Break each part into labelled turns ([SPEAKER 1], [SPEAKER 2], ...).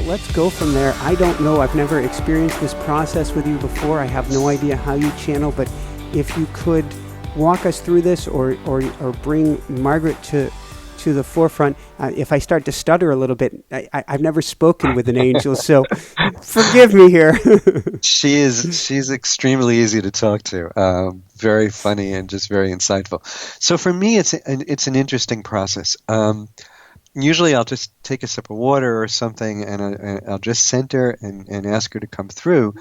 [SPEAKER 1] let's go from there. I don't know. I've never experienced this process with you before. I have no idea how you channel, but if you could walk us through this or bring Margaret to the forefront. If I start to stutter a little bit, I've never spoken with an angel, so forgive me here.
[SPEAKER 2] She's extremely easy to talk to, very funny and just very insightful. So for me, it's an interesting process. Usually I'll just take a sip of water or something, and I'll just center and ask her to come through,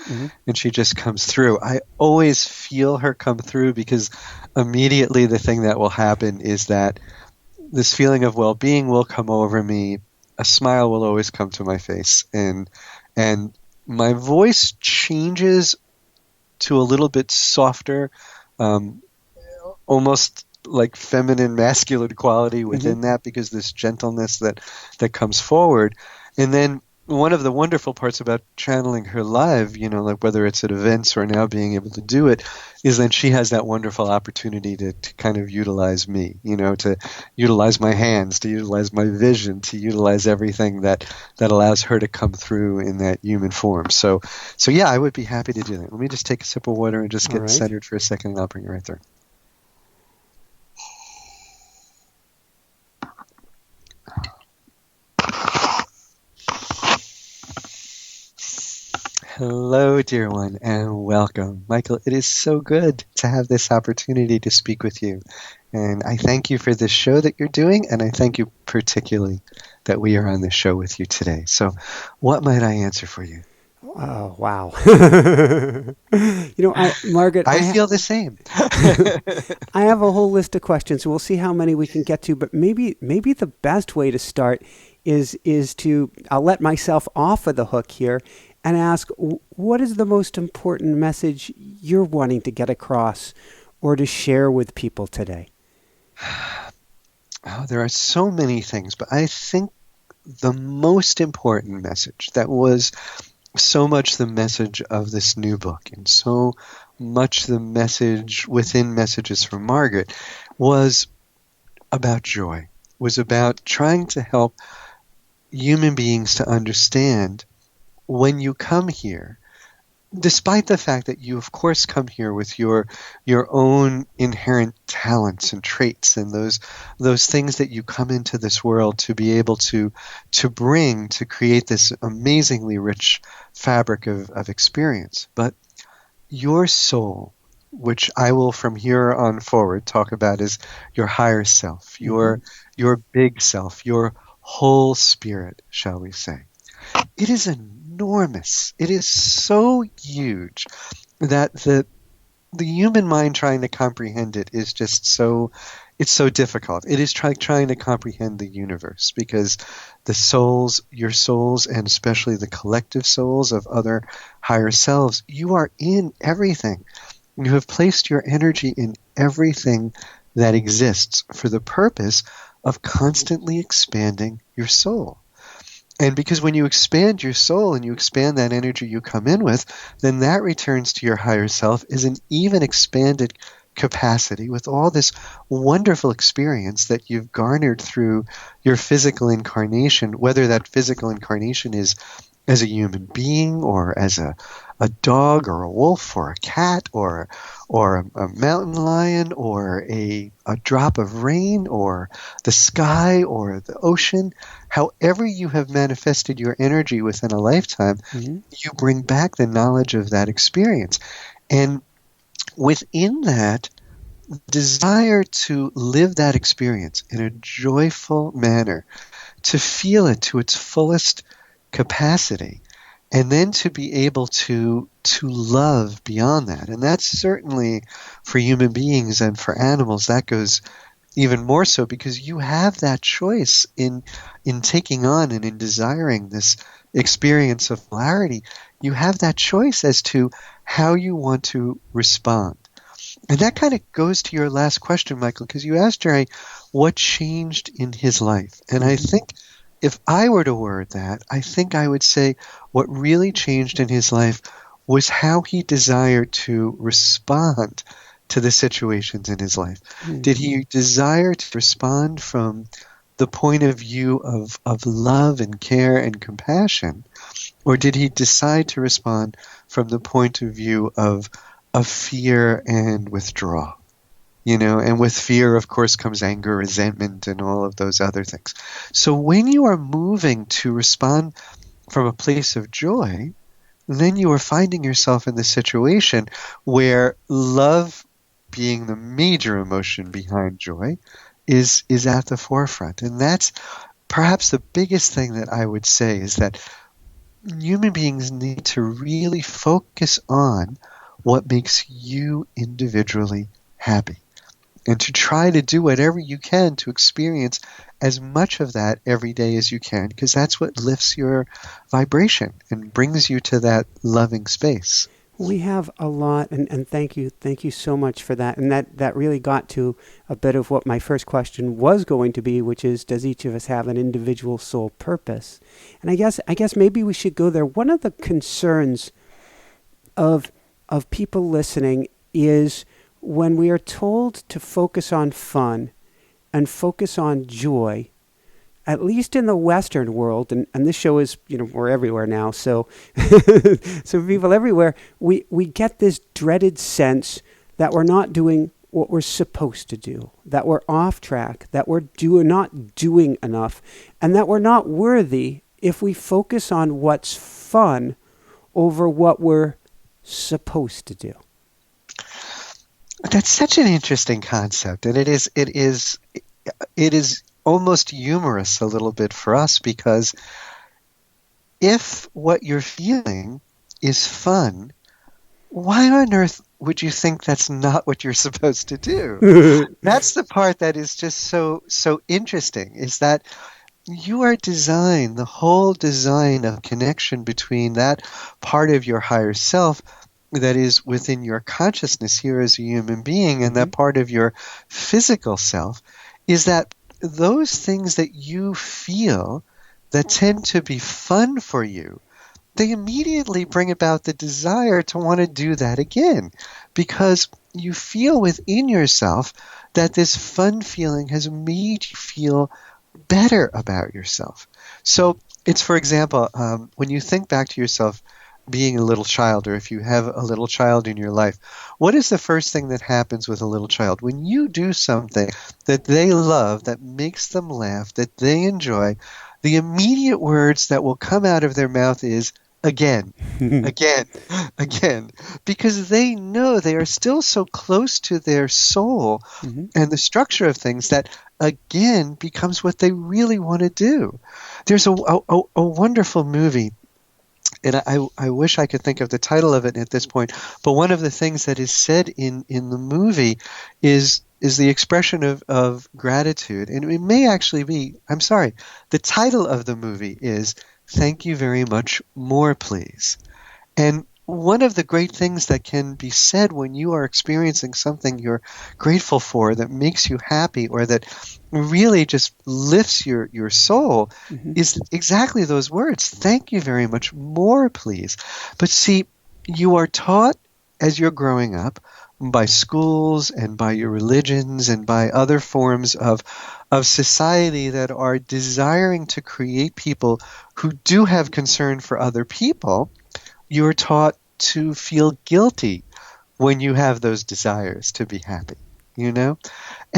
[SPEAKER 2] and she just comes through. I always feel her come through because immediately the thing that will happen is that this feeling of well-being will come over me. A smile will always come to my face, and my voice changes to a little bit softer, almost like feminine, masculine quality within that, because this gentleness that comes forward. And then one of the wonderful parts about channeling her live, like whether it's at events or now being able to do it, is that she has that wonderful opportunity to kind of utilize me, to utilize my hands, to utilize my vision, to utilize everything that allows her to come through in that human form. So yeah, I would be happy to do that. Let me just take a sip of water and just get centered for a second, and I'll bring it right there. Hello, dear one, and welcome. Michael, it is so good to have this opportunity to speak with you. And I thank you for this show that you're doing, and I thank you particularly that we are on this show with you today. So what might I answer for you?
[SPEAKER 1] Oh, wow. Margaret,
[SPEAKER 2] I feel the same.
[SPEAKER 1] I have a whole list of questions, so we'll see how many we can get to, but maybe the best way to start is to, I'll let myself off of the hook here and ask, what is the most important message you're wanting to get across or to share with people today?
[SPEAKER 2] Oh, there are so many things, but I think the most important message that was so much the message of this new book and so much the message within Messages from Margaret was about joy, was about trying to help human beings to understand when you come here, despite the fact that you of course come here with your own inherent talents and traits and those things that you come into this world to be able to bring to create this amazingly rich fabric of experience. But your soul, which I will from here on forward talk about as your higher self, your big self, your whole spirit, shall we say, it is enormous. It is so huge that the human mind trying to comprehend it is just so difficult. It is trying to comprehend the universe, because the souls, your souls, and especially the collective souls of other higher selves, you are in everything. You have placed your energy in everything that exists for the purpose of constantly expanding your soul. And because when you expand your soul and you expand that energy you come in with, then that returns to your higher self as an even expanded capacity with all this wonderful experience that you've garnered through your physical incarnation, whether that physical incarnation is as a human being or as a dog or a wolf or a cat or a mountain lion or a drop of rain or the sky or the ocean. However you have manifested your energy within a lifetime, you bring back the knowledge of that experience. And within that, desire to live that experience in a joyful manner, to feel it to its fullest capacity, and then to be able to love beyond that. And that's certainly for human beings, and for animals that goes even more so, because you have that choice in taking on and in desiring this experience of polarity. You have that choice as to how you want to respond. And that kind of goes to your last question, Michael, because you asked Gerry what changed in his life. And I think if I were to word that, I think I would say what really changed in his life was how he desired to respond to the situations in his life. Did he desire to respond from the point of view of love and care and compassion? Or did he decide to respond from the point of view of fear and withdrawal? And with fear, of course, comes anger, resentment, and all of those other things. So when you are moving to respond from a place of joy, then you are finding yourself in the situation where love, being the major emotion behind joy, is at the forefront. And that's perhaps the biggest thing that I would say, is that human beings need to really focus on what makes you individually happy, and to try to do whatever you can to experience as much of that every day as you can, because that's what lifts your vibration and brings you to that loving space.
[SPEAKER 1] We have a lot, and thank you so much for that. And that really got to a bit of what my first question was going to be, which is, does each of us have an individual soul purpose? And I guess maybe we should go there. One of the concerns of people listening is when we are told to focus on fun and focus on joy, at least in the Western world, and this show is, we're everywhere now, so so people everywhere, we get this dreaded sense that we're not doing what we're supposed to do, that we're off track, that we're not doing enough, and that we're not worthy if we focus on what's fun over what we're supposed to do.
[SPEAKER 2] That's such an interesting concept, and it is almost humorous a little bit for us, because if what you're feeling is fun, why on earth would you think that's not what you're supposed to do? That's the part that is just so interesting, is that you are designed, the whole design of connection between that part of your higher self that is within your consciousness here as a human being and that part of your physical self, is that those things that you feel that tend to be fun for you, they immediately bring about the desire to want to do that again, because you feel within yourself that this fun feeling has made you feel better about yourself. So it's, for example, when you think back to yourself being a little child, or if you have a little child in your life, what is the first thing that happens with a little child? When you do something that they love, that makes them laugh, that they enjoy, the immediate words that will come out of their mouth is, again, again, again, because they know they are still so close to their soul and the structure of things that again becomes what they really want to do. There's a wonderful movie, and I wish I could think of the title of it at this point, but one of the things that is said in the movie is the expression of gratitude. And it may actually be, I'm sorry, the title of the movie is "Thank You Very Much, More Please." And one of the great things that can be said when you are experiencing something you're grateful for, that makes you happy, or that really just lifts your soul, is exactly those words. Thank you very much, more please. But see, you are taught as you're growing up by schools and by your religions and by other forms of society that are desiring to create people who do have concern for other people. You're taught to feel guilty when you have those desires to be happy, And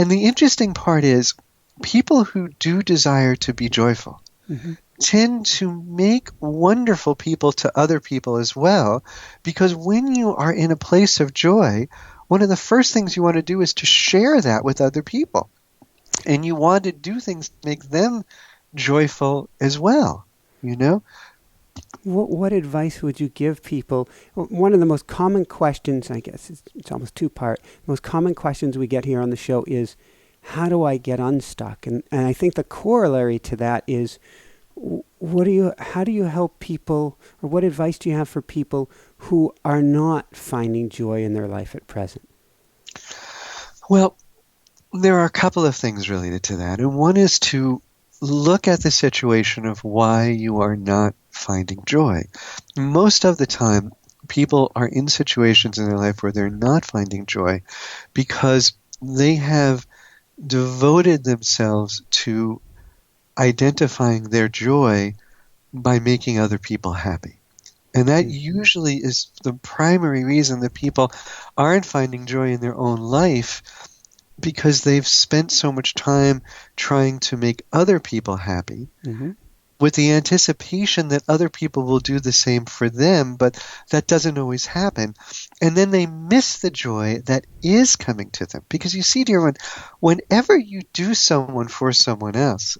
[SPEAKER 2] the interesting part is, people who do desire to be joyful tend to make wonderful people to other people as well, because when you are in a place of joy, one of the first things you want to do is to share that with other people. And you want to do things to make them joyful as well,
[SPEAKER 1] What advice would you give people? One of the most common questions, I guess it's almost two-part, the most common questions we get here on the show is, how do I get unstuck? And I think the corollary to that is, how do you help people, or what advice do you have for people who are not finding joy in their life at present?
[SPEAKER 2] Well, there are a couple of things related to that. And one is to look at the situation of why you are not finding joy. Most of the time, people are in situations in their life where they're not finding joy because they have devoted themselves to identifying their joy by making other people happy. And that usually is the primary reason that people aren't finding joy in their own life, because they've spent so much time trying to make other people happy, with the anticipation that other people will do the same for them, but that doesn't always happen. And then they miss the joy that is coming to them. Because you see, dear one, whenever you do something for someone else,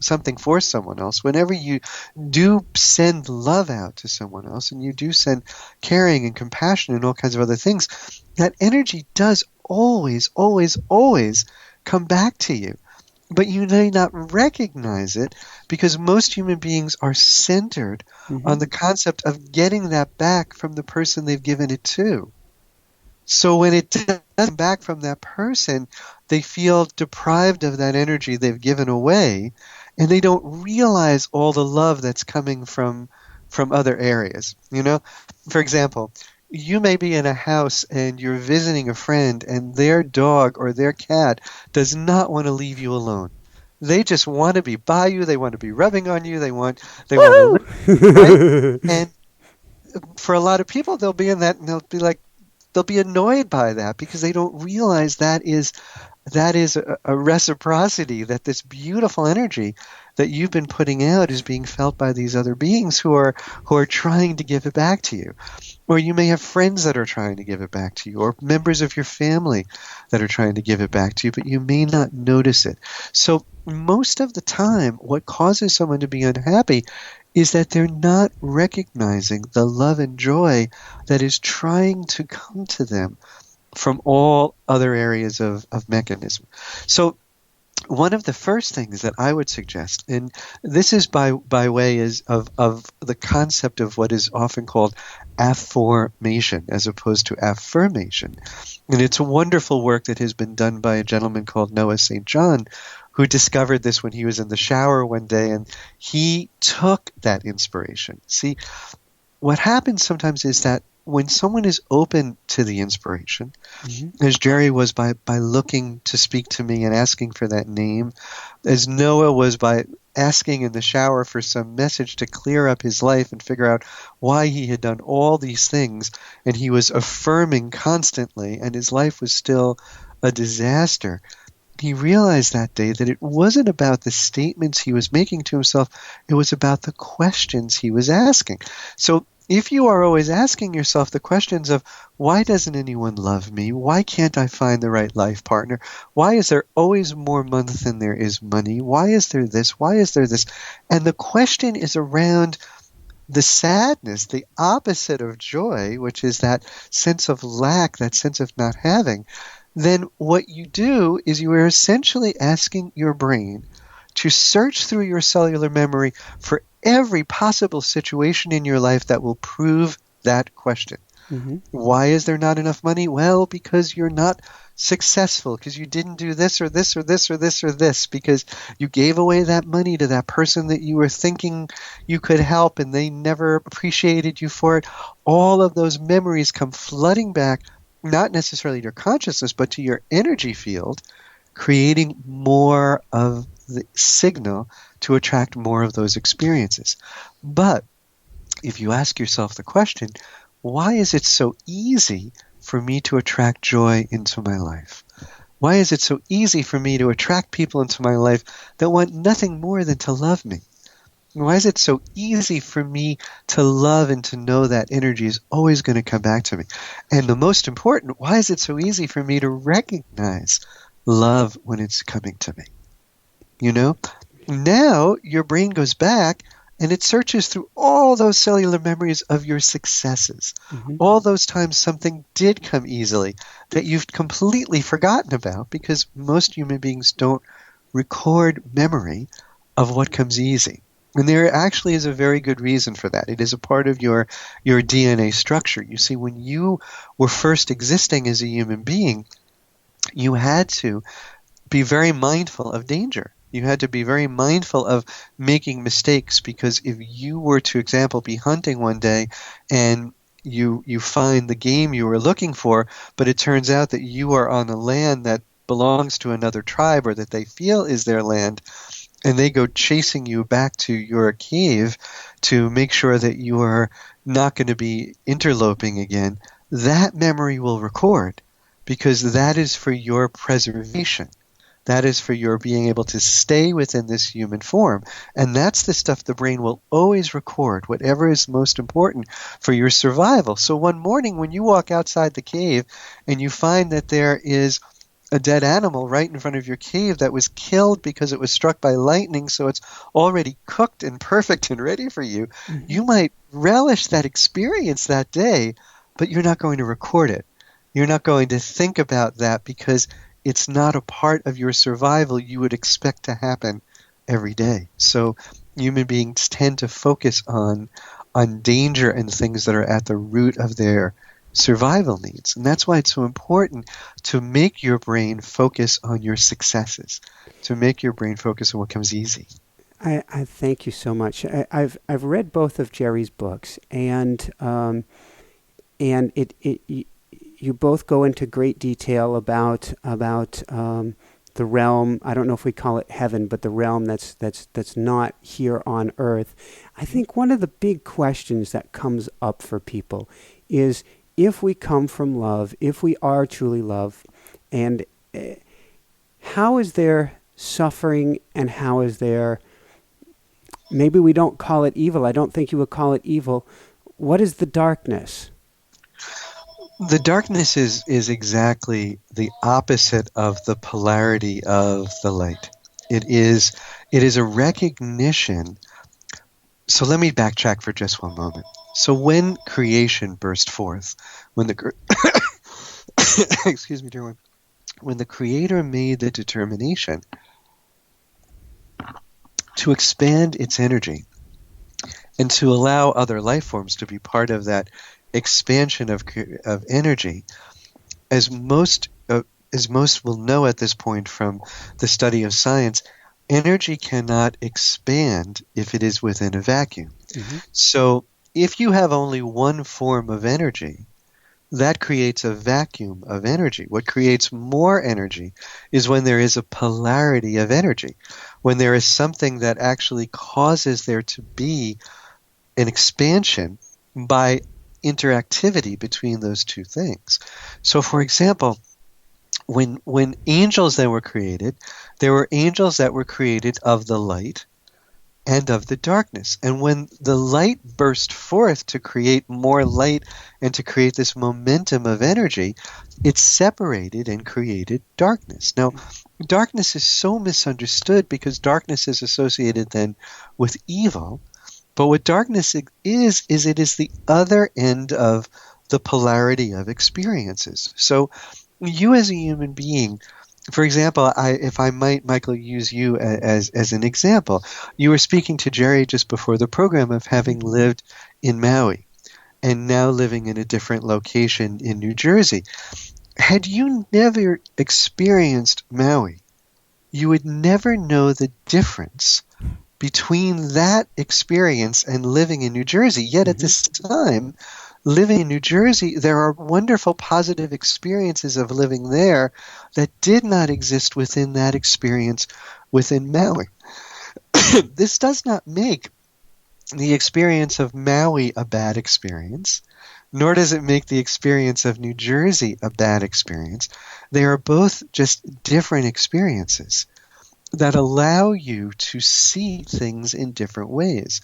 [SPEAKER 2] whenever you do send love out to someone else, and you do send caring and compassion and all kinds of other things, that energy does always, always, always come back to you. But you may not recognize it, because most human beings are centered on the concept of getting that back from the person they've given it to. So when it doesn't come back from that person, they feel deprived of that energy they've given away, and they don't realize all the love that's coming from other areas. You know, for example, you may be in a house and you're visiting a friend, and their dog or their cat does not want to leave you alone. They just want to be by you. They want to be rubbing on you. They want to live, right? And for a lot of people, they'll be in that, and they'll be annoyed by that, because they don't realize that is a reciprocity, that this beautiful energy that you've been putting out is being felt by these other beings who are trying to give it back to you. Or you may have friends that are trying to give it back to you, or members of your family that are trying to give it back to you, but you may not notice it. So most of the time, what causes someone to be unhappy is that they're not recognizing the love and joy that is trying to come to them from all other areas of mechanism. So one of the first things that I would suggest, and this is by way of the concept of what is often called affirmation as opposed to affirmation. And it's a wonderful work that has been done by a gentleman called Noah St. John, who discovered this when he was in the shower one day, and he took that inspiration. See, what happens sometimes is that when someone is open to the inspiration, as Gerry was by looking to speak to me and asking for that name, as Noah was by asking in the shower for some message to clear up his life and figure out why he had done all these things, and he was affirming constantly, and his life was still a disaster, he realized that day that it wasn't about the statements he was making to himself, it was about the questions he was asking. So if you are always asking yourself the questions of, why doesn't anyone love me? Why can't I find the right life partner? Why is there always more money than there is money? Why is there this? Why is there this? And the question is around the sadness, the opposite of joy, which is that sense of lack, that sense of not having. Then what you do is you are essentially asking your brain to search through your cellular memory for every possible situation in your life that will prove that question. Why is there not enough money? Well, because you're not successful, because you didn't do this or this or this or this or this, because you gave away that money to that person that you were thinking you could help and they never appreciated you for it. All of those memories come flooding back, not necessarily to your consciousness, but to your energy field, creating more of the signal to attract more of those experiences. But if you ask yourself the question, why is it so easy for me to attract joy into my life? Why is it so easy for me to attract people into my life that want nothing more than to love me? Why is it so easy for me to love and to know that energy is always going to come back to me? And the most important, why is it so easy for me to recognize love when it's coming to me? You know, now your brain goes back and it searches through all those cellular memories of your successes. All those times something did come easily that you've completely forgotten about, because most human beings don't record memory of what comes easy. And there actually is a very good reason for that. It is a part of your DNA structure. You see, when you were first existing as a human being, you had to be very mindful of danger. You had to be very mindful of making mistakes, because if you were, to example, be hunting one day and you find the game you were looking for, but it turns out that you are on a land that belongs to another tribe, or that they feel is their land, and they go chasing you back to your cave to make sure that you are not going to be interloping again, that memory will record because that is for your preservation. That is for your being able to stay within this human form. And that's the stuff the brain will always record, whatever is most important for your survival. So one morning when you walk outside the cave and you find that there is a dead animal right in front of your cave that was killed because it was struck by lightning, so it's already cooked and perfect and ready for you, you might relish that experience that day, but you're not going to record it. You're not going to think about that because it's not a part of your survival you would expect to happen every day. So human beings tend to focus on danger and things that are at the root of their survival needs. And that's why it's so important to make your brain focus on your successes, to make your brain focus on what comes easy.
[SPEAKER 1] I thank you so much. I've read both of Gerry's books, and you both go into great detail about the realm. I don't know if we call it heaven, but the realm that's not here on earth. I think one of the big questions that comes up for people is, if we come from love, if we are truly love, and how is there suffering, and how is there, maybe we don't call it evil. I don't think you would call it evil. What is the darkness?
[SPEAKER 2] The darkness is exactly the opposite of the polarity of the light. It is a recognition. So let me backtrack for just one moment. So when creation burst forth, when the excuse me, dear one, when the Creator made the determination to expand its energy and to allow other life forms to be part of that expansion of energy, as most will know at this point from the study of science, energy cannot expand if it is within a vacuum. So if you have only one form of energy, that creates a vacuum of energy. What creates more energy is when there is a polarity of energy, when there is something that actually causes there to be an expansion by interactivity between those two things. So for example, when angels then were created, there were angels that were created of the light and of the darkness. And when the light burst forth to create more light and to create this momentum of energy, it separated and created darkness. Now, darkness is so misunderstood because darkness is associated then with evil. But what darkness is it is the other end of the polarity of experiences. So you as a human being, for example, if I might, Michael, use you as an example. You were speaking to Gerry just before the program of having lived in Maui and now living in a different location in New Jersey. Had you never experienced Maui, you would never know the difference between that experience and living in New Jersey. Yet at this time, living in New Jersey, there are wonderful positive experiences of living there that did not exist within that experience within Maui. This does not make the experience of Maui a bad experience, nor does it make the experience of New Jersey a bad experience. They are both just different experiences that allow you to see things in different ways.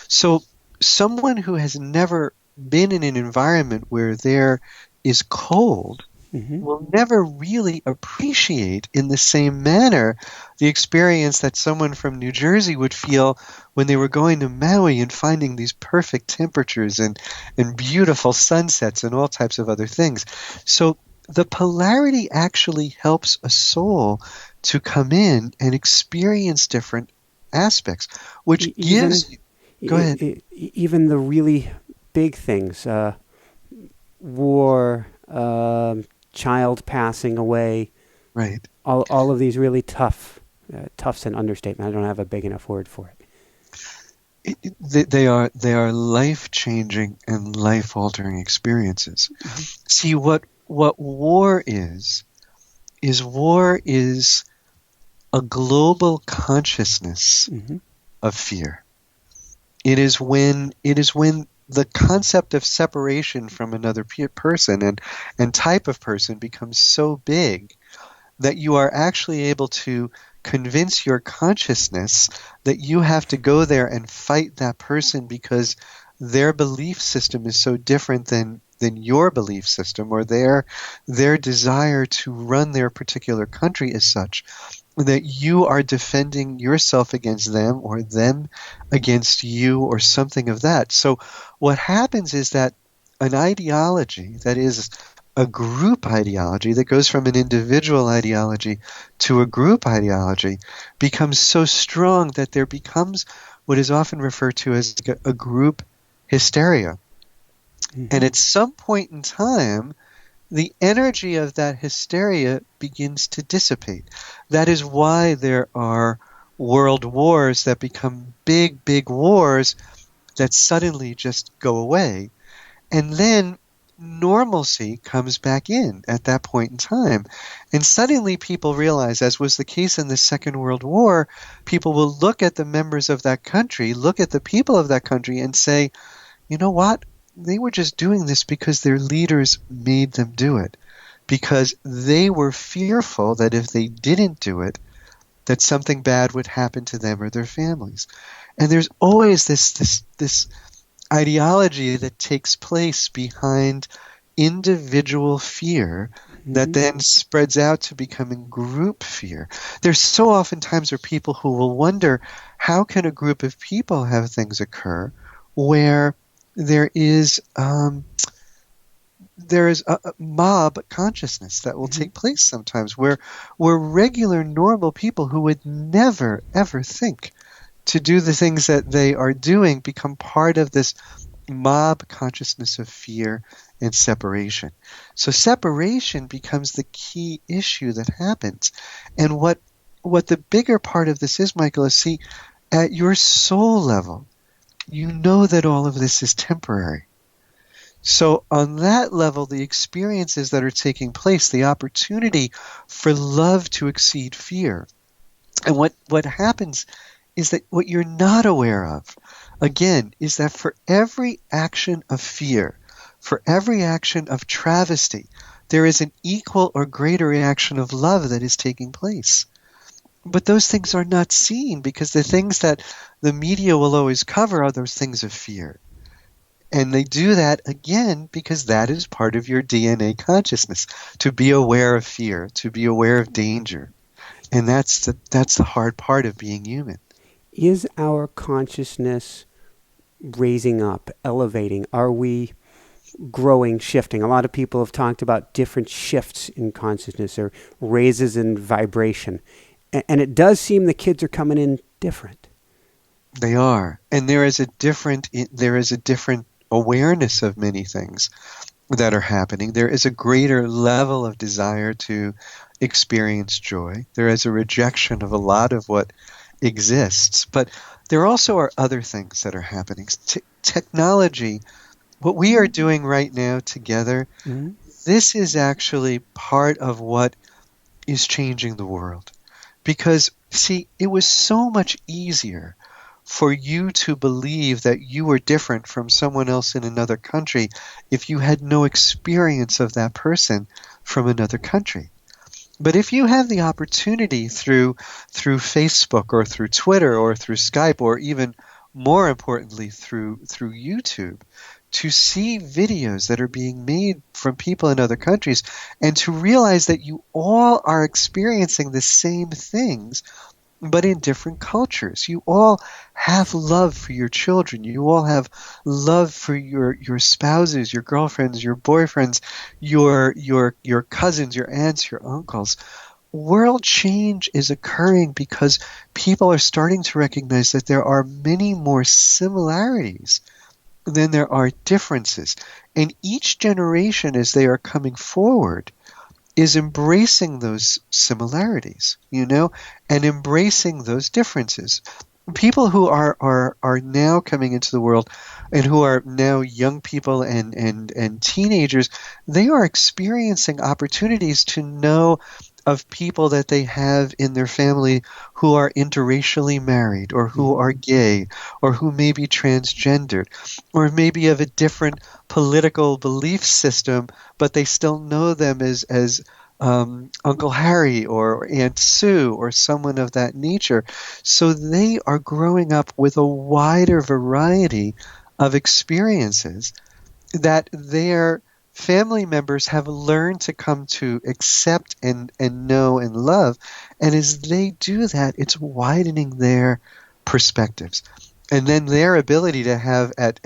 [SPEAKER 2] So someone who has never been in an environment where there is cold will never really appreciate in the same manner the experience that someone from New Jersey would feel when they were going to Maui and finding these perfect temperatures and beautiful sunsets and all types of other things. So the polarity actually helps a soul to come in and experience different aspects, which gives you... Go ahead.
[SPEAKER 1] Even the really big things, war, child passing away,
[SPEAKER 2] right?
[SPEAKER 1] All of these really tough's an understatement. I don't have a big enough word for it.
[SPEAKER 2] They are life-changing and life-altering experiences. See, what war is war is a global consciousness
[SPEAKER 1] Mm-hmm.
[SPEAKER 2] of fear. It is when the concept of separation from another person and type of person becomes so big that you are actually able to convince your consciousness that you have to go there and fight that person because their belief system is so different than your belief system, or their desire to run their particular country is such that you are defending yourself against them or them against you or something of that. So what happens is that an ideology that is a group ideology that goes from an individual ideology to a group ideology becomes so strong that there becomes what is often referred to as a group hysteria. And
[SPEAKER 1] Mm-hmm.
[SPEAKER 2] at some point in time, the energy of that hysteria begins to dissipate. That is why there are world wars that become big, big wars that suddenly just go away. And then normalcy comes back in at that point in time. And suddenly people realize, as was the case in the Second World War, people will look at the members of that country, look at the people of that country, and say, you know what? They were just doing this because their leaders made them do it. Because they were fearful that if they didn't do it, that something bad would happen to them or their families. And there's always this ideology that takes place behind individual fear that
[SPEAKER 1] Mm-hmm.
[SPEAKER 2] then spreads out to becoming group fear. There's so often times where people who will wonder, how can a group of people have things occur where there is a mob consciousness that will
[SPEAKER 1] Mm-hmm.
[SPEAKER 2] take place sometimes where regular normal people who would never ever think to do the things that they are doing become part of this mob consciousness of fear and separation. So separation becomes the key issue that happens. And what the bigger part of this is, Michael, is see, at your soul level, you know that all of this is temporary. So on that level, the experiences that are taking place, the opportunity for love to exceed fear. And what happens is that what you're not aware of, again, is that for every action of fear, for every action of travesty, there is an equal or greater reaction of love that is taking place. But those things are not seen because the things that the media will always cover are those things of fear. And they do that again because that is part of your DNA consciousness, to be aware of fear, to be aware of danger. And that's the hard part of being human.
[SPEAKER 1] Is our consciousness raising up, elevating? Are we growing, shifting? A lot of people have talked about different shifts in consciousness or raises in vibration. And it does seem the kids are coming in different.
[SPEAKER 2] They are. And there is a different awareness of many things that are happening. There is a greater level of desire to experience joy. There is a rejection of a lot of what exists. But there also are other things that are happening. Technology, what we are doing right now together,
[SPEAKER 1] Mm-hmm.
[SPEAKER 2] this is actually part of what is changing the world. Because, see, it was so much easier for you to believe that you were different from someone else in another country if you had no experience of that person from another country. But if you have the opportunity through Facebook or through Twitter or through Skype or even more importantly through YouTube to see videos that are being made from people in other countries and to realize that you all are experiencing the same things but in different cultures. You all have love for your children. You all have love for your spouses, your girlfriends, your boyfriends, your cousins, your aunts, your uncles. World change is occurring because people are starting to recognize that there are many more similarities than there are differences. And each generation, as they are coming forward, is embracing those similarities, and embracing those differences. People who are now coming into the world and who are now young people and teenagers, they are experiencing opportunities to know of people that they have in their family who are interracially married, or who are gay, or who may be transgendered, or maybe of a different political belief system, but they still know them as Uncle Harry or Aunt Sue or someone of that nature. So they are growing up with a wider variety of experiences that their family members have learned to come to accept and know and love. And as they do that, it's widening their perspectives. And then their ability to have at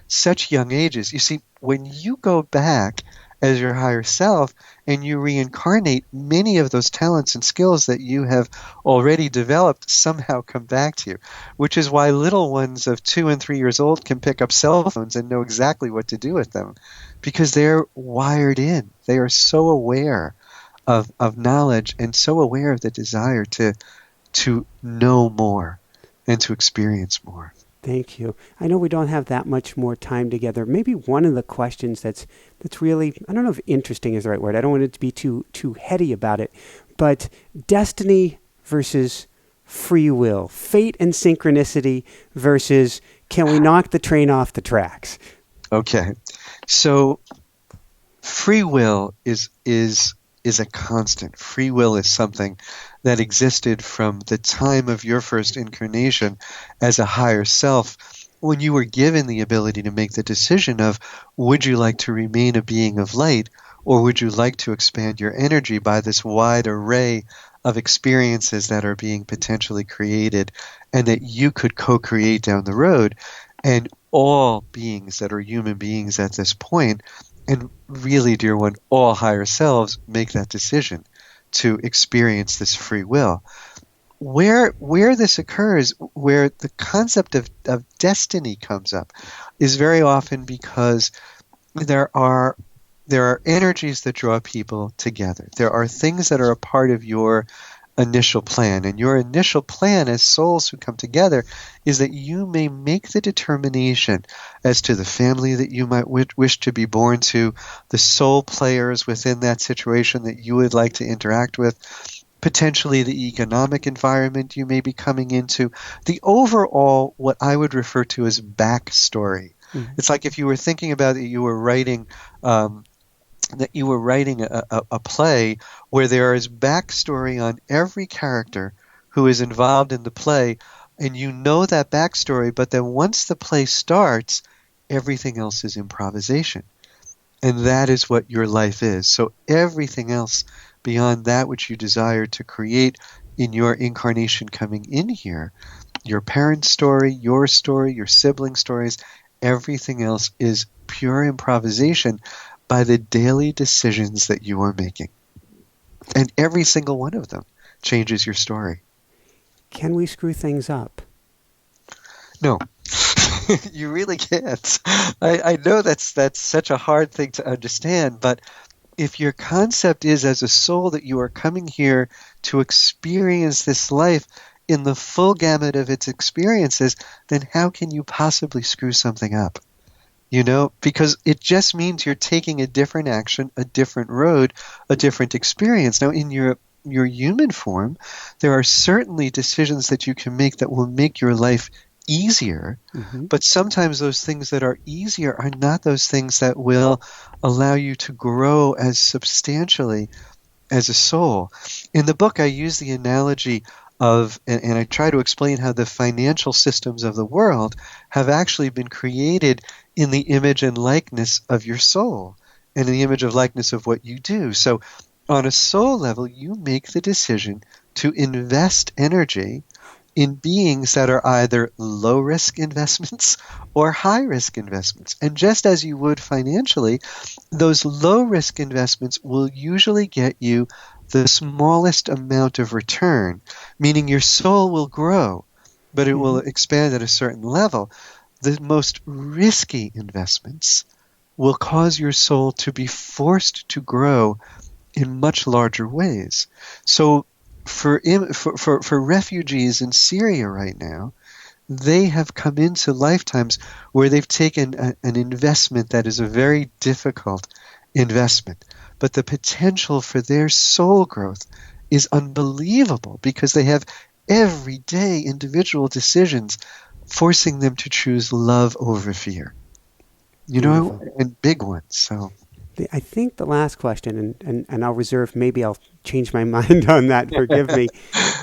[SPEAKER 2] such young ages. You see, when you go back as your higher self and you reincarnate, many of those talents and skills that you have already developed somehow come back to you, which is why little ones of 2 and 3 years old can pick up cell phones and know exactly what to do with them, because they're wired in. They are so aware of knowledge and so aware of the desire to know more and to experience more.
[SPEAKER 1] Thank you. I know we don't have that much more time together. Maybe one of the questions that's really, I don't know if interesting is the right word. I don't want it to be too heady about it, but destiny versus free will, fate and synchronicity versus can we knock the train off the tracks?
[SPEAKER 2] Okay. So free will is a constant. Free will is something that existed from the time of your first incarnation as a higher self, when you were given the ability to make the decision of, would you like to remain a being of light, or would you like to expand your energy by this wide array of experiences that are being potentially created and that you could co-create down the road. And all beings that are human beings at this point, and really, dear one, all higher selves make that decision to experience this free will. Where this occurs, where the concept of destiny comes up, is very often because there are energies that draw people together. There are things that are a part of your initial plan. And your initial plan as souls who come together is that you may make the determination as to the family that you might wish to be born to, the soul players within that situation that you would like to interact with, potentially the economic environment you may be coming into, the overall, what I would refer to as backstory. Mm-hmm. It's like if you were thinking about it, you were writing a play where there is backstory on every character who is involved in the play, and you know that backstory, but then once the play starts, everything else is improvisation. And that is what your life is. So everything else beyond that which you desire to create in your incarnation coming in here, your parents' story, your sibling stories, everything else is pure improvisation by the daily decisions that you are making. And every single one of them changes your story.
[SPEAKER 1] Can we screw things up?
[SPEAKER 2] No. You really can't. I know that's such a hard thing to understand, but if your concept is as a soul that you are coming here to experience this life in the full gamut of its experiences, then how can you possibly screw something up? You know, because it just means you're taking a different action, a different road, a different experience. Now, in your human form, there are certainly decisions that you can make that will make your life easier, mm-hmm. but sometimes those things that are easier are not those things that will allow you to grow as substantially as a soul. In the book, I use the analogy of, and I try to explain how the financial systems of the world have actually been created in the image and likeness of your soul, and in the image of likeness of what you do. So on a soul level, you make the decision to invest energy in beings that are either low-risk investments or high-risk investments. And just as you would financially, those low-risk investments will usually get you the smallest amount of return, meaning your soul will grow, but it will expand at a certain level. The most risky investments will cause your soul to be forced to grow in much larger ways. So for refugees in Syria right now, they have come into lifetimes where they've taken an investment that is a very difficult investment. but the potential for their soul growth is unbelievable because they have everyday individual decisions forcing them to choose love over fear.
[SPEAKER 1] Beautiful.
[SPEAKER 2] And big ones. So
[SPEAKER 1] I think the last question, and I'll reserve, maybe I'll change my mind on that, forgive me,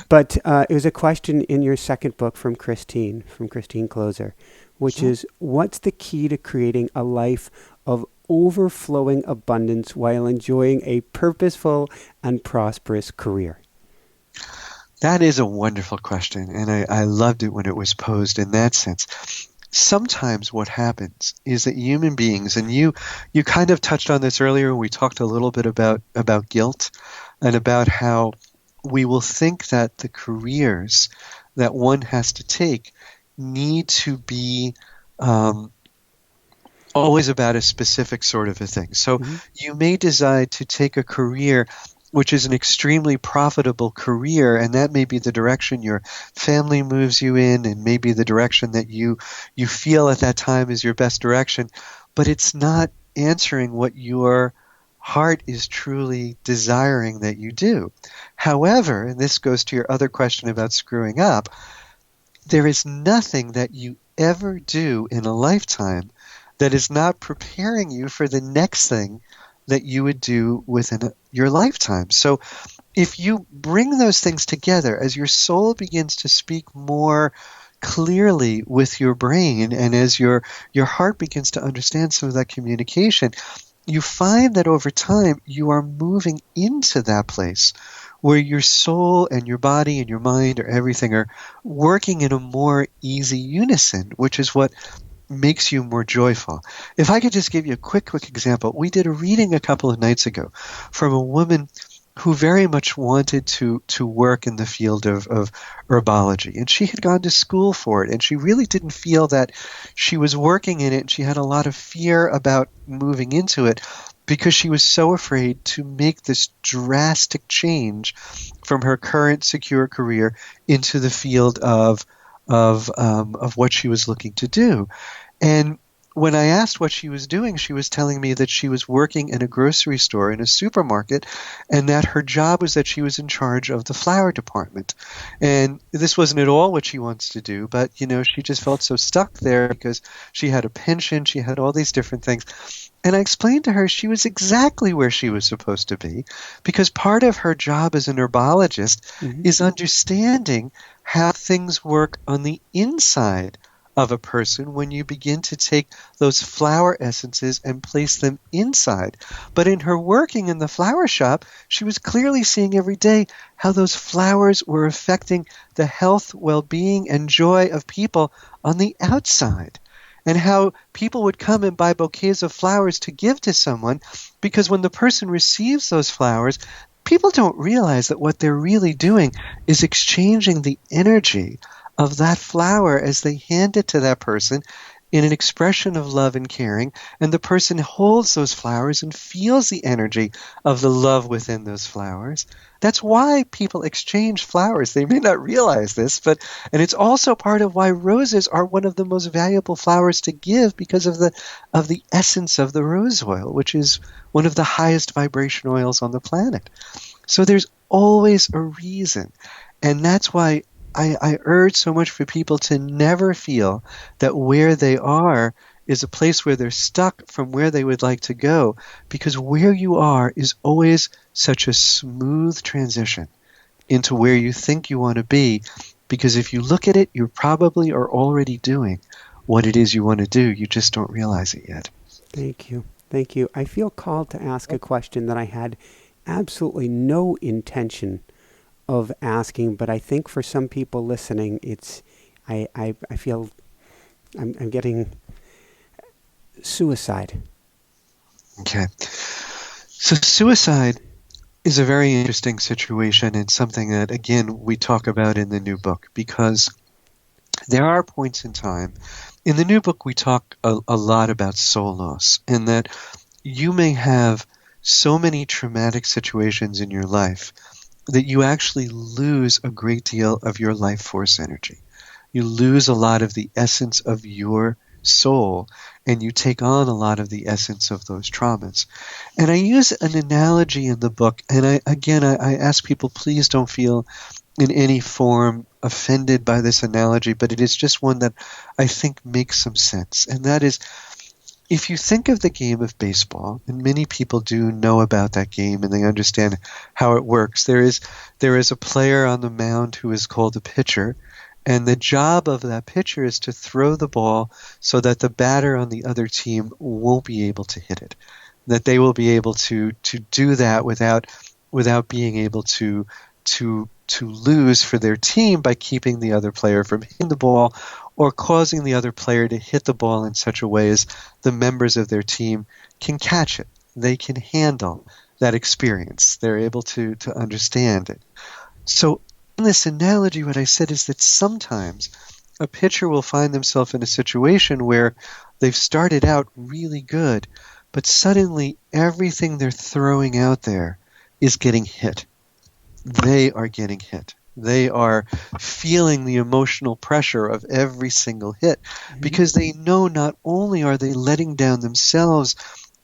[SPEAKER 1] but it was a question in your second book from Christine Closer, which is, what's the key to creating a life of overflowing abundance while enjoying a purposeful and prosperous career?
[SPEAKER 2] that is a wonderful question, and I loved it when it was posed in that sense. Sometimes what happens is that human beings, and you kind of touched on this earlier, we talked a little bit about guilt and about how we will think that the careers that one has to take need to be always about a specific sort of a thing. So you may decide to take a career which is an extremely profitable career, and that may be the direction your family moves you in, and maybe the direction that you feel at that time is your best direction, but it's not answering what your heart is truly desiring that you do. However, and this goes to your other question about screwing up, there is nothing that you ever do in a lifetime that is not preparing you for the next thing that you would do within your lifetime. So if you bring those things together, as your soul begins to speak more clearly with your brain, and as your heart begins to understand some of that communication, you find that over time you are moving into that place where your soul and your body and your mind or everything are working in a more easy unison, which is what makes you more joyful. If I could just give you a quick example. We did a reading a couple of nights ago from a woman who very much wanted to work in the field of herbology. And she had gone to school for it, and she really didn't feel that she was working in it, and she had a lot of fear about moving into it because she was so afraid to make this drastic change from her current secure career into the field of what she was looking to do. And when I asked what she was doing, she was telling me that she was working in a grocery store, in a supermarket, and that her job was that she was in charge of the flower department. And this wasn't at all what she wants to do, but, she just felt so stuck there because she had a pension, she had all these different things. And I explained to her she was exactly where she was supposed to be, because part of her job as an herbologist is understanding how things work on the inside of a person when you begin to take those flower essences and place them inside. But in her working in the flower shop, she was clearly seeing every day how those flowers were affecting the health, well-being, and joy of people on the outside. And how people would come and buy bouquets of flowers to give to someone, because when the person receives those flowers, people don't realize that what they're really doing is exchanging the energy of that flower as they hand it to that person in an expression of love and caring, and the person holds those flowers and feels the energy of the love within those flowers. That's why people exchange flowers. They may not realize this, and it's also part of why roses are one of the most valuable flowers to give, because of the essence of the rose oil, which is one of the highest vibration oils on the planet. So there's always a reason, and that's why I urge so much for people to never feel that where they are is a place where they're stuck from where they would like to go, because where you are is always such a smooth transition into where you think you want to be, because if you look at it, you probably are already doing what it is you want to do. You just don't realize it yet.
[SPEAKER 1] Thank you. Thank you. I feel called to ask a question that I had absolutely no intention of asking, but I think for some people listening, I feel I'm getting suicide.
[SPEAKER 2] Okay. So suicide is a very interesting situation, and something that, again, we talk about in the new book, because there are points in time. In the new book, we talk a lot about soul loss, and that you may have so many traumatic situations in your life that you actually lose a great deal of your life force energy. You lose a lot of the essence of your soul, and you take on a lot of the essence of those traumas. And I use an analogy in the book, and I ask people, please don't feel in any form offended by this analogy, but it is just one that I think makes some sense. And that is, if you think of the game of baseball, and many people do know about that game and they understand how it works, there is a player on the mound who is called a pitcher, and the job of that pitcher is to throw the ball so that the batter on the other team won't be able to hit it, that they will be able to do that without being able to lose for their team by keeping the other player from hitting the ball or causing the other player to hit the ball in such a way as the members of their team can catch it. They can handle that experience. They're able to understand it. So in this analogy, what I said is that sometimes a pitcher will find themselves in a situation where they've started out really good, but suddenly everything they're throwing out there is getting hit. They are getting hit. They are feeling the emotional pressure of every single hit because they know not only are they letting down themselves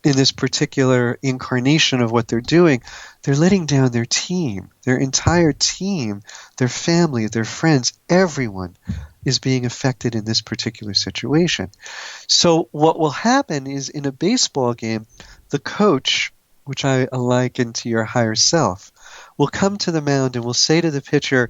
[SPEAKER 2] in this particular incarnation of what they're doing, they're letting down their team, their entire team, their family, their friends, everyone is being affected in this particular situation. So what will happen is in a baseball game, the coach, which I liken to your higher self, will come to the mound and will say to the pitcher,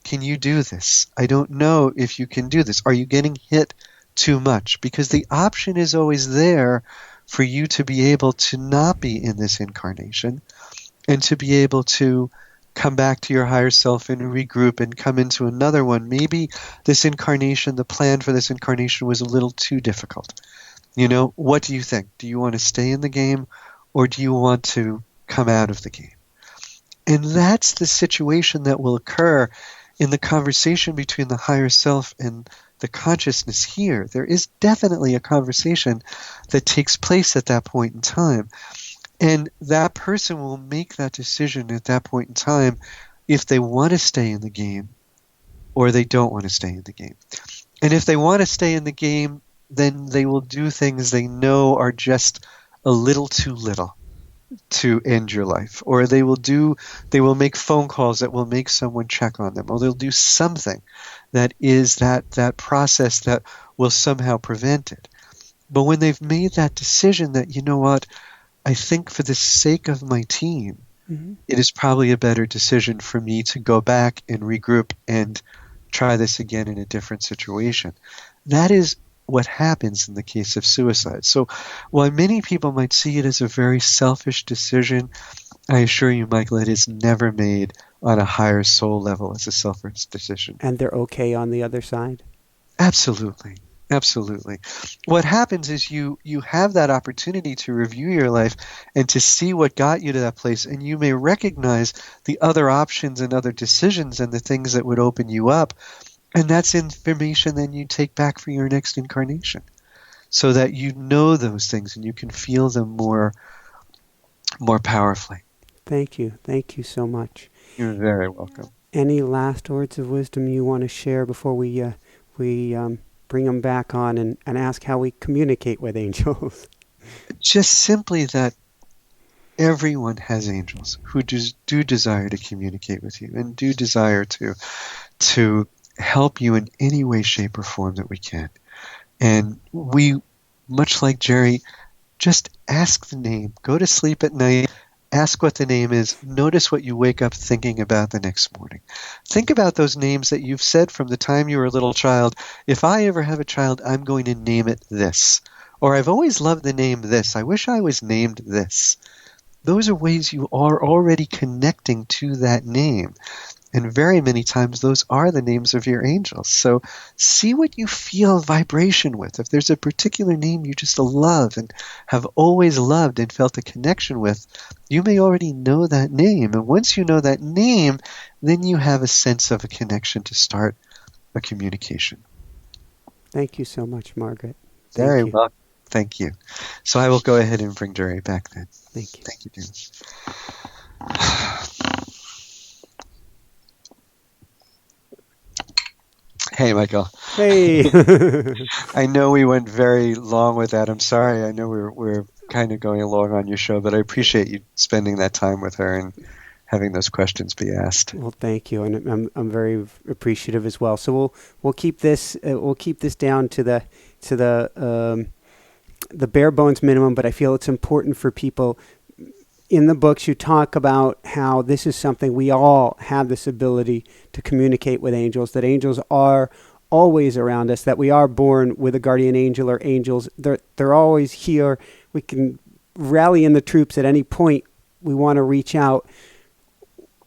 [SPEAKER 2] can you do this? I don't know if you can do this. Are you getting hit too much? Because the option is always there for you to be able to not be in this incarnation and to be able to come back to your higher self and regroup and come into another one. Maybe this incarnation, the plan for this incarnation was a little too difficult. What do you think? Do you want to stay in the game or do you want to come out of the game? And that's the situation that will occur in the conversation between the higher self and the consciousness here. There is definitely a conversation that takes place at that point in time. And that person will make that decision at that point in time if they want to stay in the game or they don't want to stay in the game. And if they want to stay in the game, then they will do things they know are just a little too little to end your life, or they will make phone calls that will make someone check on them, or they'll do something that is that process that will somehow prevent it. But when they've made that decision that, you know what, I think for the sake of my team, it is probably a better decision for me to go back and regroup and try this again in a different situation. That is what happens in the case of suicide. So while many people might see it as a very selfish decision, I assure you, Michael, it is never made on a higher soul level as a selfish decision.
[SPEAKER 1] And they're okay on the other side?
[SPEAKER 2] Absolutely. Absolutely. What happens is you have that opportunity to review your life and to see what got you to that place, and you may recognize the other options and other decisions and the things that would open you up. And that's information then you take back for your next incarnation so that you know those things and you can feel them more powerfully.
[SPEAKER 1] Thank you. Thank you so much.
[SPEAKER 2] You're very welcome.
[SPEAKER 1] Any last words of wisdom you want to share before we bring them back on and ask how we communicate with angels?
[SPEAKER 2] Just simply that everyone has angels who do desire to communicate with you and do desire to help you in any way, shape, or form that we can. And we, much like Gerry, just ask the name. Go to sleep at night, ask what the name is, notice what you wake up thinking about the next morning. Think about those names that you've said from the time you were a little child. If I ever have a child, I'm going to name it this. Or I've always loved the name this. I wish I was named this. Those are ways you are already connecting to that name. And very many times those are the names of your angels. So see what you feel vibration with. If there's a particular name you just love and have always loved and felt a connection with, you may already know that name. And once you know that name, then you have a sense of a connection to start a communication.
[SPEAKER 1] Thank you so much, Margaret.
[SPEAKER 2] Very well. Thank you. So I will go ahead and bring Gerry back then.
[SPEAKER 1] Thank you.
[SPEAKER 2] Thank you, dear. Hey, Michael.
[SPEAKER 1] Hey.
[SPEAKER 2] I know we went very long with that. I'm sorry. I know we're kind of going along on your show, but I appreciate you spending that time with her and having those questions be asked.
[SPEAKER 1] Well, thank you, and I'm very appreciative as well. So we'll keep this down to the bare bones minimum, but I feel it's important for people. In the books, you talk about how this is something we all have this ability to communicate with angels, that angels are always around us, that we are born with a guardian angel or angels. They're always here. We can rally in the troops at any point we want to reach out.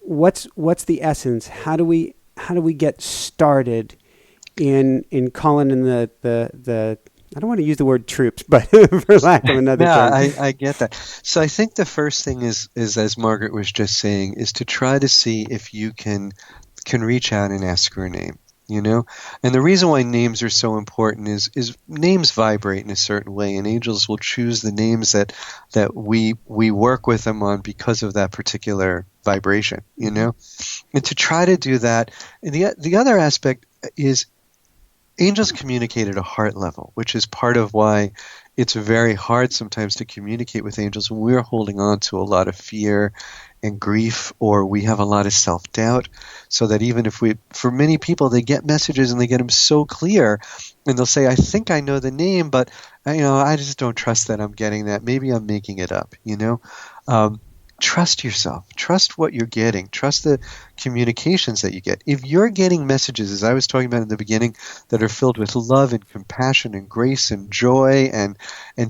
[SPEAKER 1] What's the essence? How do we get started in calling in the I don't want to use the word troops, but for lack of another
[SPEAKER 2] Yeah,
[SPEAKER 1] term.
[SPEAKER 2] I get that. So I think the first thing is as Margaret was just saying, is to try to see if you can reach out and ask her name. You know, and the reason why names are so important is names vibrate in a certain way, and angels will choose the names that we work with them on because of that particular vibration. You know, and to try to do that. And the other aspect is angels communicate at a heart level, which is part of why it's very hard sometimes to communicate with angels when we're holding on to a lot of fear and grief, or we have a lot of self-doubt. So that even if for many people, they get messages and they get them so clear, and they'll say, I think I know the name, but I just don't trust that I'm getting that. Maybe I'm making it up, Trust yourself. Trust what you're getting. Trust the communications that you get. If you're getting messages, as I was talking about in the beginning, that are filled with love and compassion and grace and joy and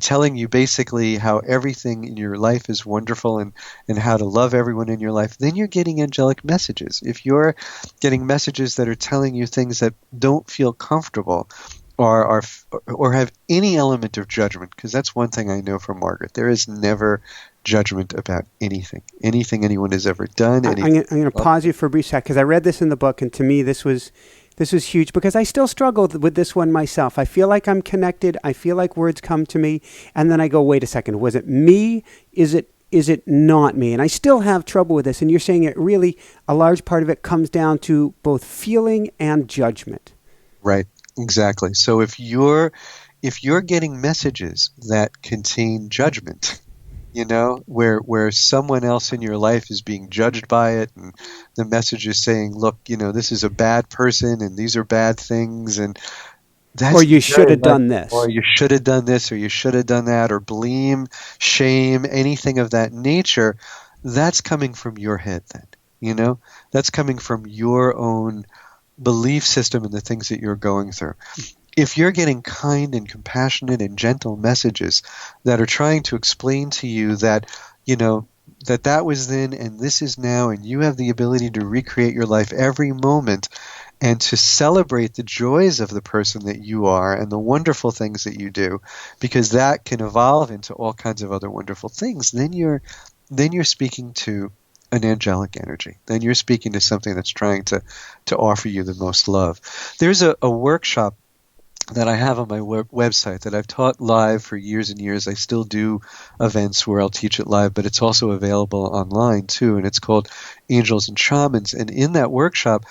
[SPEAKER 2] telling you basically how everything in your life is wonderful and how to love everyone in your life, then you're getting angelic messages. If you're getting messages that are telling you things that don't feel comfortable, or have any element of judgment, because that's one thing I know from Margaret. There is never judgment about anything anyone has ever done.
[SPEAKER 1] I'm going to pause you for a brief sec, because I read this in the book, and to me this was huge, because I still struggle with this one myself. I feel like I'm connected. I feel like words come to me, and then I go, wait a second, was it me? Is it not me? And I still have trouble with this. And you're saying it really, a large part of it comes down to both feeling and judgment.
[SPEAKER 2] Right. Exactly. So if you're getting messages that contain judgment, where someone else in your life is being judged by it, and the message is saying, look, this is a bad person and these are bad things, and that's
[SPEAKER 1] or you should have done this,
[SPEAKER 2] or you should have done this, or you should have done that, or blame, shame, anything of that nature, that's coming from your head then. That's coming from your own belief system and the things that you're going through. If you're getting kind and compassionate and gentle messages that are trying to explain to you that, that was then and this is now, and you have the ability to recreate your life every moment and to celebrate the joys of the person that you are and the wonderful things that you do, because that can evolve into all kinds of other wonderful things, then you're speaking to an angelic energy. Then you're speaking to something that's trying to offer you the most love. There's a workshop that I have on my website that I've taught live for years and years. I still do events where I'll teach it live, but it's also available online too, and it's called Angels and Shamans. And in that workshop,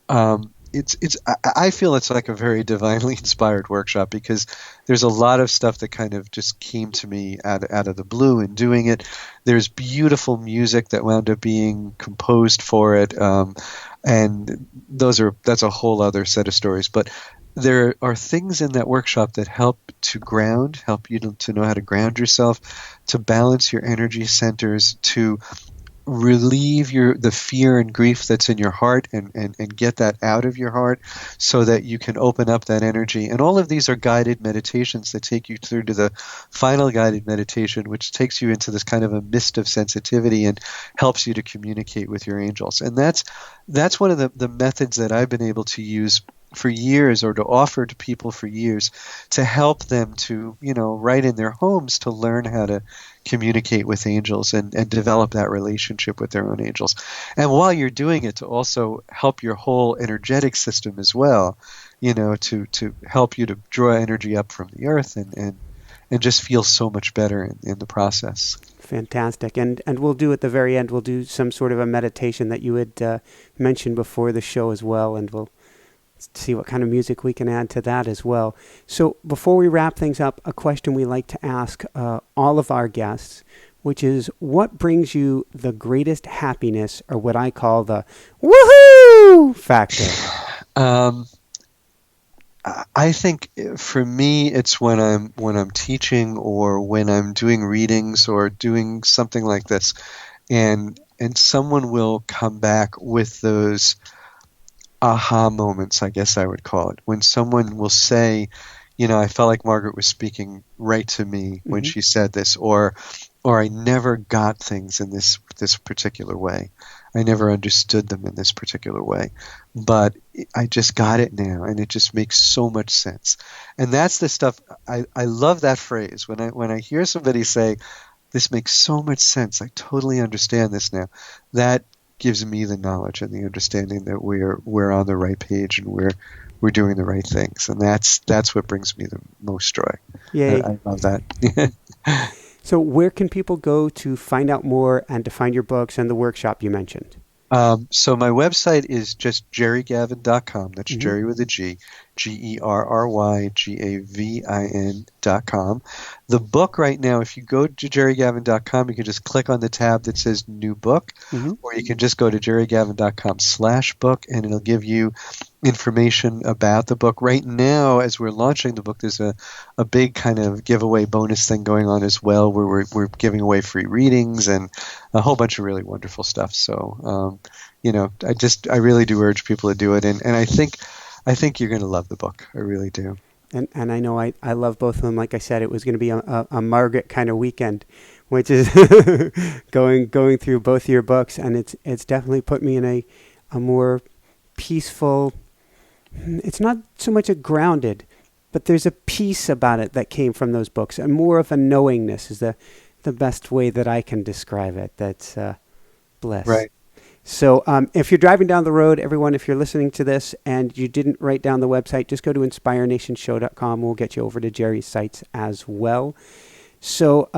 [SPEAKER 2] I feel it's like a very divinely inspired workshop, because there's a lot of stuff that kind of just came to me out of the blue in doing it. There's beautiful music that wound up being composed for it, and that's a whole other set of stories. But there are things in that workshop that help you to know how to ground yourself, to balance your energy centers, to relieve the fear and grief that's in your heart and get that out of your heart so that you can open up that energy. And all of these are guided meditations that take you through to the final guided meditation, which takes you into this kind of a mist of sensitivity and helps you to communicate with your angels. And that's one of the methods that I've been able to use for years, or to offer to people for years, to help them to, right in their homes, to learn how to communicate with angels and develop that relationship with their own angels. And while you're doing it, to also help your whole energetic system as well, to help you to draw energy up from the earth and just feel so much better in the process.
[SPEAKER 1] Fantastic. And we'll do at the very end, we'll do some sort of a meditation that you had mentioned before the show as well, and we'll see what kind of music we can add to that as well. So before we wrap things up, a question we like to ask all of our guests, which is, what brings you the greatest happiness, or what I call the woohoo factor?
[SPEAKER 2] I think for me, it's when I'm teaching or when I'm doing readings or doing something like this, and someone will come back with those aha moments, I guess I would call it, when someone will say, I felt like Margaret was speaking right to me when she said this, or I never got things in this particular way. I never understood them in this particular way, but I just got it now, and it just makes so much sense. And that's the stuff I love that phrase when I hear somebody say, "This makes so much sense. I totally understand this now." That gives me the knowledge and the understanding that we're on the right page and we're doing the right things, and that's what brings me the most joy.
[SPEAKER 1] Yay!
[SPEAKER 2] I love that.
[SPEAKER 1] So where can people go to find out more and to find your books and the workshop you mentioned?
[SPEAKER 2] So my website is just gerrygavin.com. That's Gerry with a G, GerryGavin.com. The book right now, if you go to gerrygavin.com, you can just click on the tab that says New Book, or you can just go to gerrygavin.com/book, and it'll give you information about the book. Right now, as we're launching the book, there's a big kind of giveaway bonus thing going on as well, where we're giving away free readings and a whole bunch of really wonderful stuff. So, I really do urge people to do it, and I think you're going to love the book. I really do.
[SPEAKER 1] And I know I love both of them. Like I said, it was going to be a Margaret kind of weekend, which is going through both your books, and it's definitely put me in a more peaceful. It's not so much a grounded, but there's a peace about it that came from those books, and more of a knowingness is the best way that I can describe it. That's bliss.
[SPEAKER 2] Right.
[SPEAKER 1] So if you're driving down the road, everyone, if you're listening to this and you didn't write down the website, just go to inspirenationshow.com. We'll get you over to Gerry's sites as well. So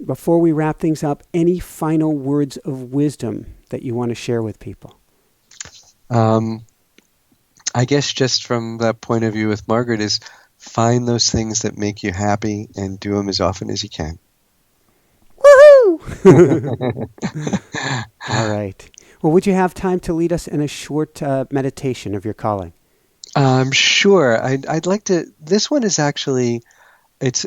[SPEAKER 1] before we wrap things up, any final words of wisdom that you want to share with people?
[SPEAKER 2] I guess just from that point of view with Margaret is find those things that make you happy and do them as often as you can.
[SPEAKER 1] Woohoo! All right. Well, would you have time to lead us in a short meditation of your calling?
[SPEAKER 2] Sure. I'd like to. This one is actually, it's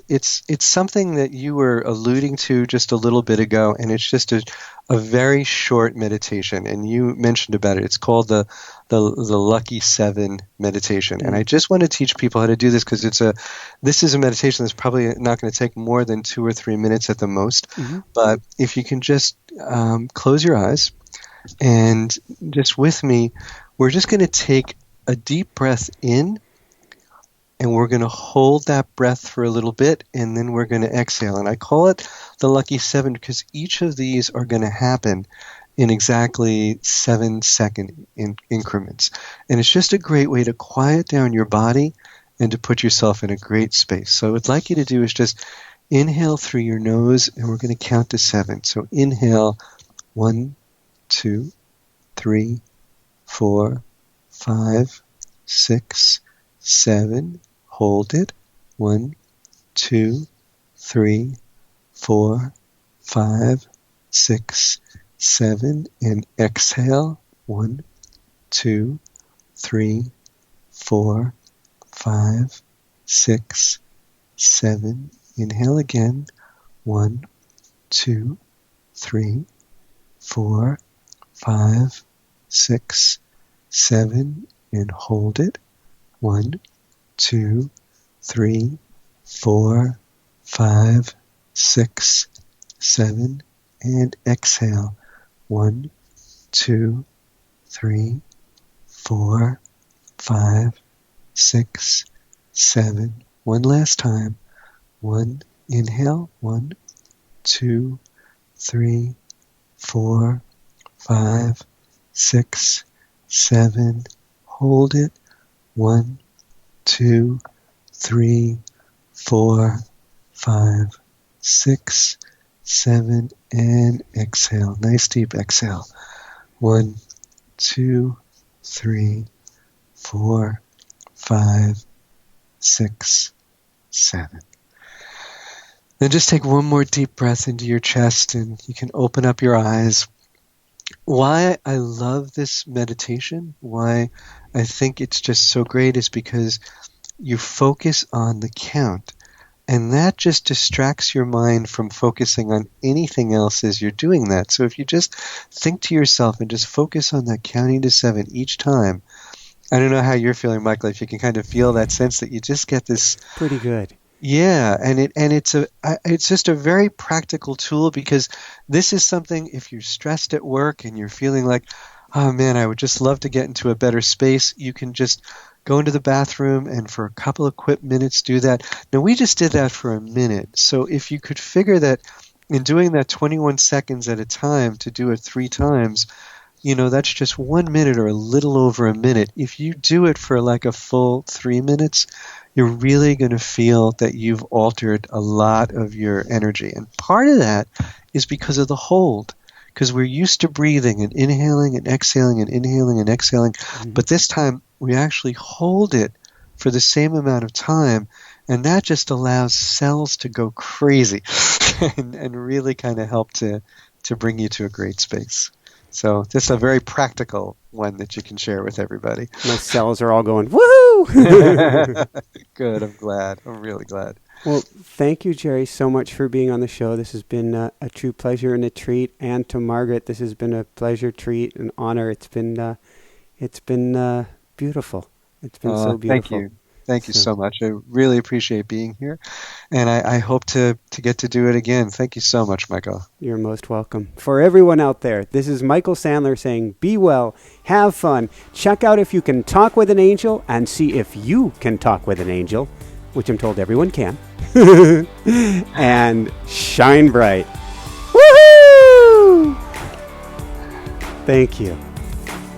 [SPEAKER 2] something that you were alluding to just a little bit ago, and it's just a very short meditation. And you mentioned about it. It's called the Lucky 7 meditation. And I just want to teach people how to do this because this is a meditation that's probably not going to take more than 2 or 3 minutes at the most. But if you can just close your eyes and just with me, we're just going to take a deep breath in, and we're going to hold that breath for a little bit, and then we're going to exhale. And I call it the Lucky 7 because each of these are going to happen in exactly 7-second increments. And it's just a great way to quiet down your body and to put yourself in a great space. So what I'd like you to do is just inhale through your nose, and we're going to count to 7. So inhale, 1, 2, 3, 4, 5, 6, 7. Hold it. 1, 2, 3, 4, 5, 6, 7. And exhale. 1, 2, 3, 4, 5, 6, 7. Inhale again. 1, 2, 3, 4, 5, 6, 7. And hold it. 1, 2, 3, 4, 5, 6, 7. And exhale. 1, 2, 3, 4, 5, 6, 7. One last time. 1, inhale. 1, 2, 3, 4, 5, 6, 7. Hold it. 1, 2, 3, 4, 5, 6, 7, and exhale. Nice deep exhale. 1, 2, 3, 4, 5, 6, 7. Then just take one more deep breath into your chest and you can open up your eyes. Why I love this meditation, why I think it's just so great is because you focus on the count. And that just distracts your mind from focusing on anything else as you're doing that. So if you just think to yourself and just focus on that counting to 7 each time, I don't know how you're feeling, Michael, if you can kind of feel that sense that you just get this.
[SPEAKER 1] Pretty good.
[SPEAKER 2] Yeah, and it's just a very practical tool because this is something if you're stressed at work and you're feeling like, oh man, I would just love to get into a better space, you can just go into the bathroom and for a couple of quick minutes do that. Now we just did that for a minute, so if you could figure that in doing that 21 seconds at a time to do it 3 times, that's just 1 minute or a little over a minute. If you do it for like a full 3 minutes, you're really going to feel that you've altered a lot of your energy. And part of that is because of the hold. Because we're used to breathing and inhaling and exhaling and inhaling and exhaling. Mm-hmm. But this time we actually hold it for the same amount of time. And that just allows cells to go crazy and really kind of help to bring you to a great space. So this is a very practical one that you can share with everybody.
[SPEAKER 1] My cells are all going, woohoo!
[SPEAKER 2] Good, I'm glad. I'm really glad.
[SPEAKER 1] Well, thank you, Gerry, so much for being on the show. This has been a true pleasure and a treat. And to Margaret, this has been a pleasure, treat, and honor. It's been beautiful. It's been so beautiful.
[SPEAKER 2] Thank you. Thank you so much. I really appreciate being here. And I hope to get to do it again. Thank you so much, Michael.
[SPEAKER 1] You're most welcome. For everyone out there, this is Michael Sandler saying, be well, have fun, check out if you can talk with an angel, and see if you can talk with an angel, which I'm told everyone can, and shine bright. Woohoo! Thank you.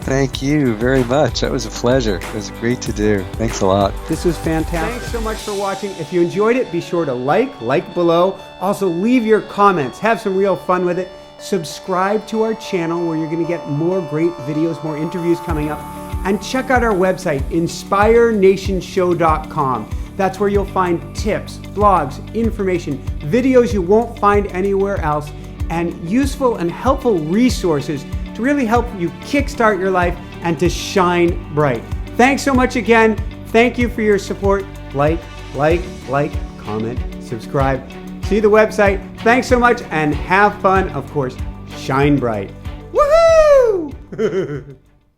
[SPEAKER 2] Thank you very much. That was a pleasure. It was great to do. Thanks a lot.
[SPEAKER 1] This was fantastic. Thanks so much for watching. If you enjoyed it, be sure to like below. Also, leave your comments. Have some real fun with it. Subscribe to our channel where you're going to get more great videos, more interviews coming up. And check out our website, inspirenationshow.com. That's where you'll find tips, blogs, information, videos you won't find anywhere else, and useful and helpful resources to really help you kickstart your life and to shine bright. Thanks so much again. Thank you for your support. Like, comment, subscribe. See the website. Thanks so much and have fun. Of course, shine bright. Woohoo!